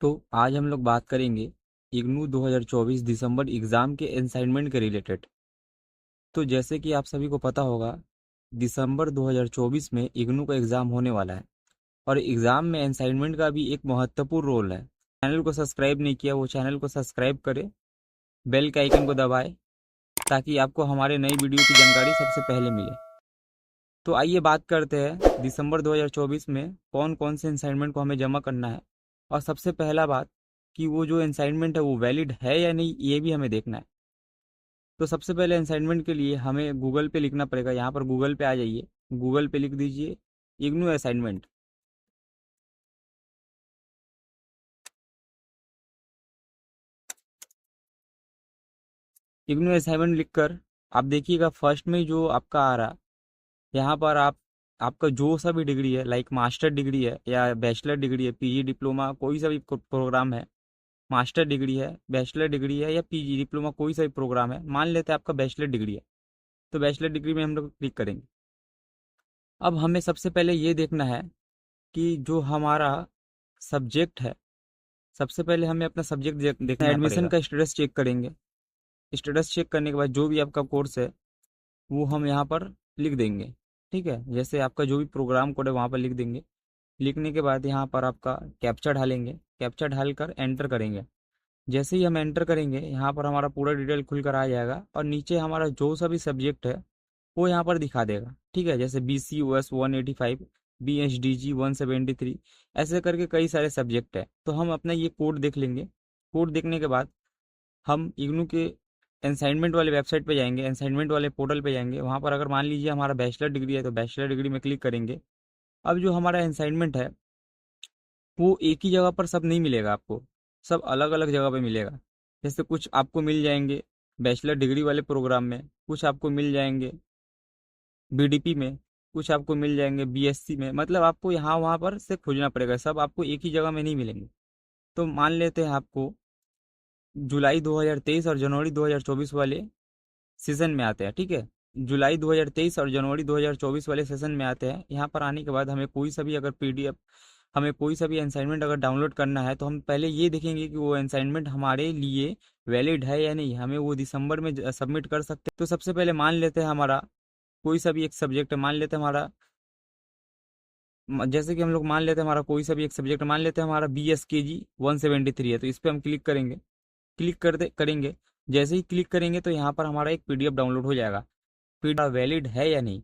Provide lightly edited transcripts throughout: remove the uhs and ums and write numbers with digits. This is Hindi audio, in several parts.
तो आज हम लोग बात करेंगे इग्नू 2024 दिसंबर एग्ज़ाम के असाइनमेंट के रिलेटेड। तो जैसे कि आप सभी को पता होगा, दिसंबर 2024 में इग्नू का एग्ज़ाम होने वाला है और एग्ज़ाम में असाइनमेंट का भी एक महत्वपूर्ण रोल है। चैनल को सब्सक्राइब नहीं किया वो चैनल को सब्सक्राइब करें, बेल के आइकन को दबाएं ताकि आपको हमारे नई वीडियो की जानकारी सबसे पहले मिले। तो आइए बात करते हैं दिसंबर 2024 में कौन कौन से असाइनमेंट को हमें जमा करना है। और सबसे पहला बात कि वो जो असाइनमेंट है वो वैलिड है या नहीं, ये भी हमें देखना है। तो सबसे पहले असाइनमेंट के लिए हमें गूगल पे लिखना पड़ेगा। यहाँ पर गूगल पे आ जाइए, गूगल पे लिख दीजिए इग्नू असाइनमेंट। इग्नू असाइनमेंट लिखकर आप देखिएगा फर्स्ट में जो आपका आ रहा, यहाँ पर आपका जो सा भी डिग्री है, लाइक मास्टर डिग्री है या बैचलर डिग्री है, पीजी डिप्लोमा, कोई सा भी प्रोग्राम है, मास्टर डिग्री है, बैचलर डिग्री है या पीजी डिप्लोमा, कोई सा भी प्रोग्राम है। मान लेते हैं आपका बैचलर डिग्री है, तो बैचलर डिग्री में हम लोग क्लिक करेंगे। अब हमें सबसे पहले ये देखना है कि जो हमारा सब्जेक्ट है, सबसे पहले हमें अपना सब्जेक्ट देखना है। एडमिशन का स्टेटस चेक करेंगे। स्टेटस चेक करने के बाद जो भी आपका कोर्स है वो हम यहाँ पर लिख देंगे। ठीक है, जैसे आपका जो भी प्रोग्राम कोड है वहाँ पर लिख देंगे। लिखने के बाद यहाँ पर आपका कैप्चा ढालेंगे, कैप्चा ढालकर एंटर करेंगे। जैसे ही हम एंटर करेंगे यहाँ पर हमारा पूरा डिटेल खुल कर आ जाएगा और नीचे हमारा जो सा भी सब्जेक्ट है वो यहाँ पर दिखा देगा। ठीक है, जैसे BCOS 185, BHDG 173, ऐसे करके कई सारे सब्जेक्ट है। तो हम अपना ये कोड देख लेंगे। कोड देखने के बाद हम इग्नू के असाइनमेंट वाले वेबसाइट पे जाएंगे, असाइनमेंट वाले पोर्टल पे जाएंगे। वहाँ पर अगर मान लीजिए हमारा बैचलर डिग्री है तो बैचलर डिग्री में क्लिक करेंगे। अब जो हमारा असाइनमेंट है वो एक ही जगह पर सब नहीं मिलेगा आपको, सब अलग अलग जगह पे मिलेगा। जैसे कुछ आपको मिल जाएंगे बैचलर डिग्री वाले प्रोग्राम में, कुछ आपको मिल जाएंगे BDP में, कुछ आपको मिल जाएंगे BSc में। मतलब आपको यहाँ वहाँ पर से खोजना पड़ेगा, सब आपको एक ही जगह में नहीं मिलेंगे। तो मान लेते हैं आपको जुलाई 2023 और जनवरी 2024 वाले सीजन में आते हैं। ठीक है, जुलाई 2023 और जनवरी 2024 वाले सेशन में आते हैं। यहाँ पर आने के बाद हमें कोई सा भी अगर PDF, हमें कोई सा भी असाइनमेंट अगर डाउनलोड करना है तो हम पहले ये देखेंगे कि वो असाइनमेंट हमारे लिए वैलिड है या नहीं, हमें वो दिसंबर में सबमिट कर सकते हैं। तो सबसे पहले मान लेते हैं हमारा कोई सा भी एक सब्जेक्ट है, मान लेते हैं हमारा जैसे कि हम लोग मान लेते हैं हमारा कोई सा भी एक सब्जेक्ट, मान लेते हैं हमारा BSKG 173 है। तो इस पर हम क्लिक करेंगे। क्लिक करते करेंगे, जैसे ही क्लिक करेंगे तो यहाँ पर हमारा एक PDF डाउनलोड हो जाएगा। PDF वैलिड है या नहीं।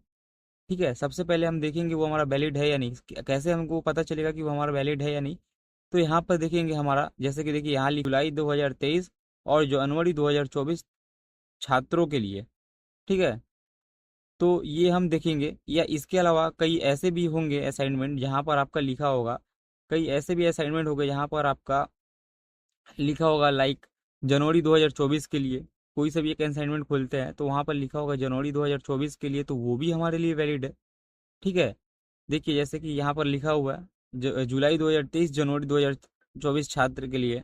ठीक है, सबसे पहले हम देखेंगे वो हमारा वैलिड है या नहीं। कैसे हमको पता चलेगा कि वो हमारा वैलिड है या नहीं। तो यहाँ पर देखेंगे हमारा, जैसे कि देखिए यहाँ जुलाई 2023 और जनवरी 2024 छात्रों के लिए। ठीक है, तो ये हम देखेंगे। या इसके अलावा कई ऐसे भी होंगे असाइनमेंट जहाँ पर आपका लिखा होगा, कई ऐसे भी असाइनमेंट होंगे जहाँ पर आपका लिखा होगा लाइक जनवरी 2024 के लिए। कोई सा भी एक असाइनमेंट खोलते हैं तो वहाँ पर लिखा होगा जनवरी 2024 के लिए, तो वो भी हमारे लिए वैलिड है। ठीक है, देखिए जैसे कि यहाँ पर लिखा हुआ है जुलाई 2023 जनवरी 2024 छात्र के लिए।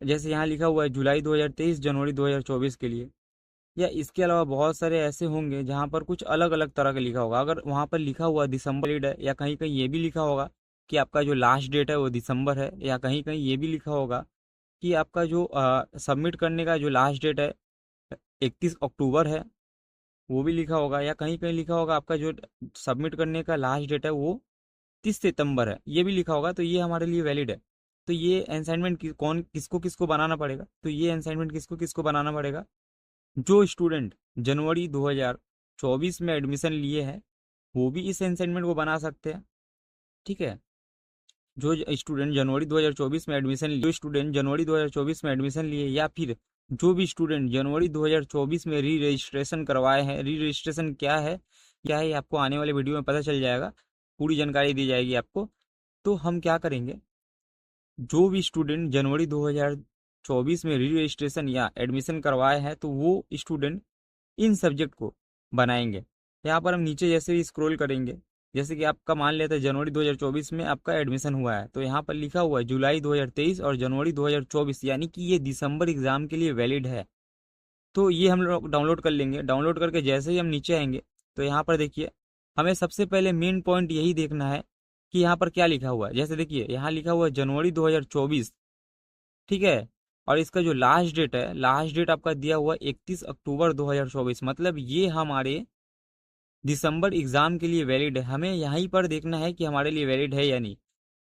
जैसे यहाँ लिखा हुआ है जुलाई 2023 जनवरी 2024 के लिए। या इसके अलावा बहुत सारे ऐसे होंगे जहाँ पर कुछ अलग अलग तरह का लिखा होगा। अगर वहाँ पर लिखा हुआ दिसंबर डेट है, या कहीं कहीं ये भी लिखा होगा कि आपका जो लास्ट डेट है वो दिसंबर है, या कहीं कहीं ये भी लिखा होगा कि आपका जो सबमिट करने का जो लास्ट डेट है 31 अक्टूबर है, वो भी लिखा होगा। या कहीं कहीं लिखा होगा आपका जो सबमिट करने का लास्ट डेट है वो 30 सितंबर है, ये भी लिखा होगा। तो ये हमारे लिए वैलिड है। तो ये असाइनमेंट कौन किसको किसको बनाना पड़ेगा, तो ये असाइनमेंट किसको किसको बनाना पड़ेगा, जो स्टूडेंट जनवरी 2024 में एडमिशन लिए हैं वो भी इस असाइनमेंट को बना सकते हैं। ठीक है, जो स्टूडेंट जनवरी 2024 में एडमिशन लिए, जो स्टूडेंट जनवरी 2024 में एडमिशन लिए, या फिर जो भी स्टूडेंट जनवरी 2024 में री रजिस्ट्रेशन करवाए हैं। री रजिस्ट्रेशन क्या है ये आपको आने वाले वीडियो में पता चल जाएगा, पूरी जानकारी दी जाएगी आपको। तो हम क्या करेंगे, जो भी स्टूडेंट जनवरी 2024 में री रजिस्ट्रेशन या एडमिशन करवाए हैं तो वो स्टूडेंट इन सब्जेक्ट को बनाएंगे। यहाँ पर हम नीचे जैसे ही स्क्रॉल करेंगे, जैसे कि आपका मान लेते हैं जनवरी 2024 में आपका एडमिशन हुआ है, तो यहाँ पर लिखा हुआ है जुलाई 2023 और जनवरी 2024, यानी कि ये दिसंबर एग्जाम के लिए वैलिड है। तो ये हम लोग डाउनलोड कर लेंगे। डाउनलोड करके जैसे ही हम नीचे आएंगे तो यहाँ पर देखिए हमें सबसे पहले मेन पॉइंट यही देखना है कि यहाँ पर क्या लिखा हुआ है। जैसे देखिए यहाँ लिखा हुआ है जनवरी 2024 ठीक है। और इसका जो लास्ट डेट है, लास्ट डेट आपका दिया हुआ 31 अक्टूबर 2024, मतलब ये हमारे दिसंबर एग्जाम के लिए वैलिड है। हमें यहीं पर देखना है कि हमारे लिए वैलिड है या नहीं।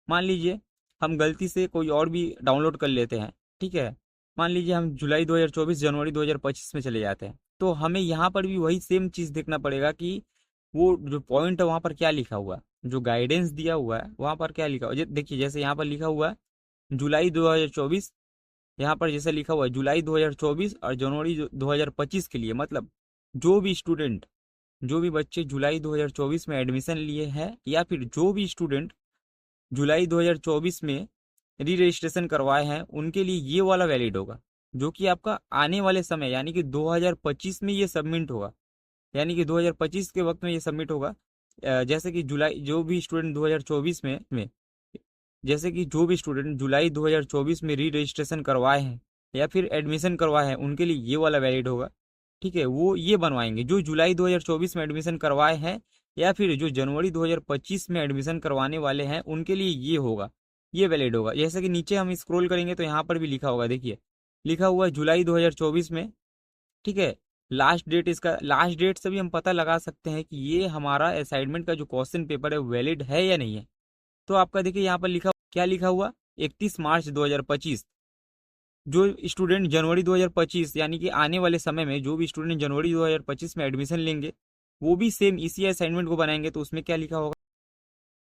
मान लीजिए हम गलती से कोई और भी डाउनलोड कर लेते हैं, ठीक है। मान लीजिए हम जुलाई 2024 जनवरी 2025 में चले जाते हैं, तो हमें यहाँ पर भी वही सेम चीज़ देखना पड़ेगा कि वो जो पॉइंट है वहाँ पर क्या लिखा हुआ है, जो गाइडेंस दिया हुआ है वहाँ पर क्या लिखा हुआ है। देखिए जैसे यहाँ पर लिखा हुआ है जुलाई 2024, यहाँ पर जैसे लिखा हुआ है जुलाई 2024 और जनवरी 2025 के लिए, मतलब जो भी स्टूडेंट, जो भी बच्चे जुलाई 2024 में एडमिशन लिए हैं, या फिर जो भी स्टूडेंट जुलाई 2024 में री रजिस्ट्रेशन करवाए हैं, उनके लिए ये वाला वैलिड होगा, जो कि आपका आने वाले समय यानी कि 2025 में ये सबमिट होगा, यानी कि 2025 के वक्त में ये सबमिट होगा। जैसे कि जुलाई जो भी स्टूडेंट 2024 में जैसे कि जो भी स्टूडेंट जुलाई 2024 में री रजिस्ट्रेशन करवाए हैं या फिर एडमिशन करवाए हैं, उनके लिए ये वाला वैलिड होगा। ठीक है, वो ये बनवाएंगे जो जुलाई 2024 में एडमिशन करवाए हैं या फिर जो जनवरी 2025 में एडमिशन करवाने वाले हैं, उनके लिए ये होगा, ये वैलिड होगा। जैसे कि नीचे हम स्क्रॉल करेंगे तो यहाँ पर भी लिखा होगा, देखिए लिखा हुआ है जुलाई 2024 में। ठीक है, लास्ट डेट, इसका लास्ट डेट से भी हम पता लगा सकते हैं कि ये हमारा असाइनमेंट का जो क्वेश्चन पेपर है वैलिड है या नहीं है। तो आपका देखिए यहाँ पर लिखा, क्या लिखा हुआ, 31 मार्च 2025। जो स्टूडेंट जनवरी 2025 यानी कि आने वाले समय में जो भी स्टूडेंट जनवरी 2025 में एडमिशन लेंगे, वो भी सेम इसी असाइनमेंट को बनाएंगे, तो उसमें क्या लिखा होगा,